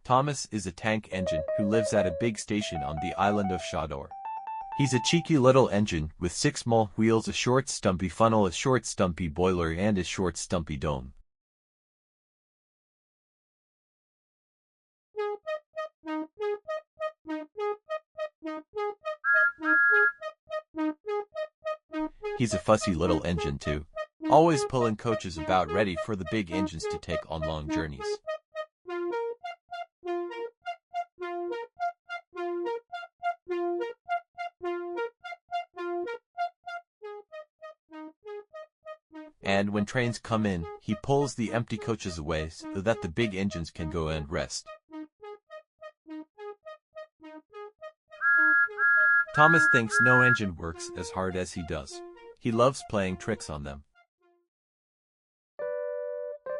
Thomas is a tank engine who lives at a big station on the island of Chador. He's a cheeky little engine with 6 small wheels, a short stumpy funnel, a short stumpy boiler, and a short stumpy dome. He's a fussy little engine too, always pulling coaches about ready for the big engines to take on long journeys. And when trains come in, he pulls the empty coaches away so that the big engines can go and rest. Thomas thinks no engine works as hard as he does. He loves playing tricks on them,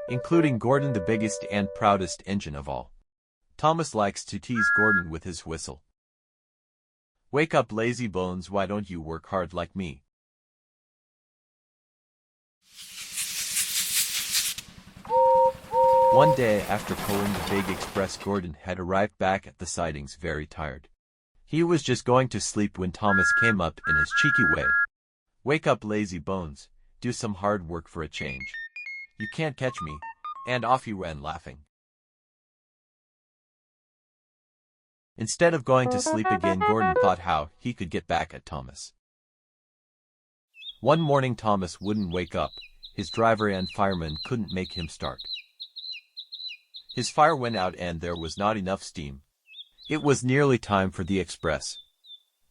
including Gordon, the biggest and proudest engine of all. Thomas likes to tease Gordon with his whistle. "Wake up, lazy bones, why don't you work hard like me?" One day after pulling the big express, Gordon had arrived back at the sidings very tired. He was just going to sleep when Thomas came up in his cheeky way. "Wake up, lazy bones, do some hard work for a change. You can't catch me," and off he ran laughing. Instead of going to sleep again, Gordon thought how he could get back at Thomas. One morning Thomas wouldn't wake up. His driver and fireman couldn't make him start. His fire went out and there was not enough steam. It was nearly time for the express.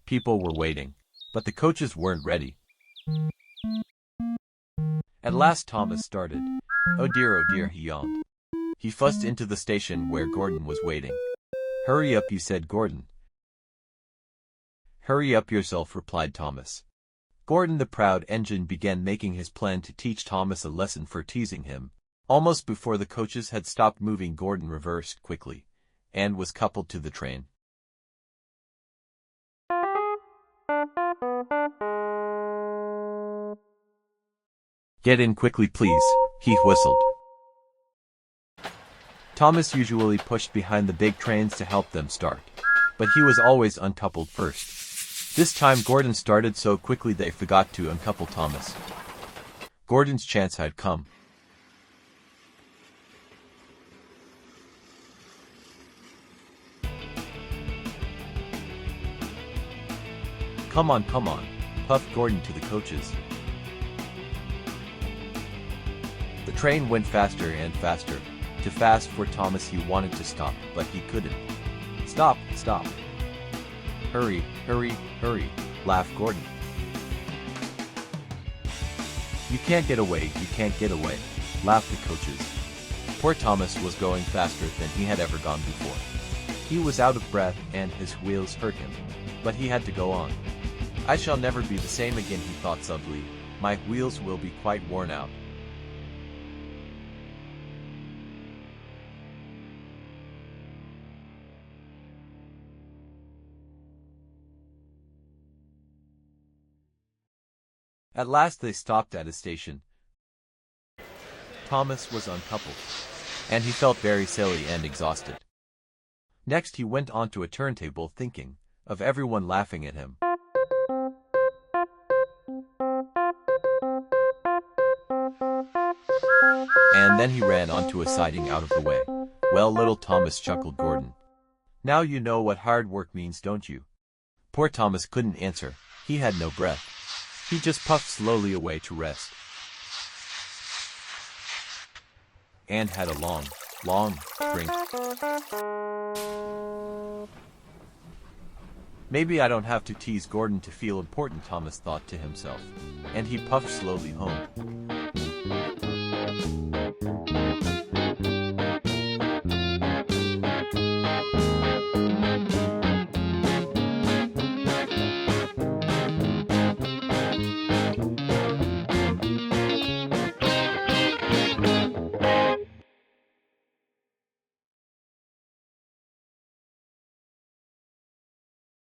People were waiting, but the coaches weren't ready. At last Thomas started. Oh dear, he yawned. He fussed into the station where Gordon was waiting. "Hurry up," said Gordon. "Hurry up yourself," replied Thomas. Gordon, the proud engine, began making his plan to teach Thomas a lesson for teasing him. Almost before the coaches had stopped moving, Gordon reversed quickly and was coupled to the train. "Get in quickly, please," he whistled. Thomas usually pushed behind the big trains to help them start, but he was always uncoupled first. This time Gordon started so quickly they forgot to uncouple Thomas. Gordon's chance had come. Come on, puffed Gordon to the coaches. The train went faster and faster. Too fast for Thomas. He wanted to stop, but he couldn't. Stop. Hurry, laughed Gordon. You can't get away, laughed the coaches. Poor Thomas was going faster than he had ever gone before. He was out of breath and his wheels hurt him, but he had to go on. "I shall never be the same again," he thought sadly. "My wheels will be quite worn out." At last they stopped at a station. Thomas was uncoupled, and he felt very silly and exhausted. Next he went onto a turntable thinking of everyone laughing at him. And then he ran onto a siding out of the way. "Well, little Thomas," chuckled Gordon. "Now you know what hard work means, don't you?" Poor Thomas couldn't answer. He had no breath. He just puffed slowly away to rest. And had a long drink. Maybe I don't have to tease Gordon to feel important, Thomas thought to himself. And he puffed slowly home.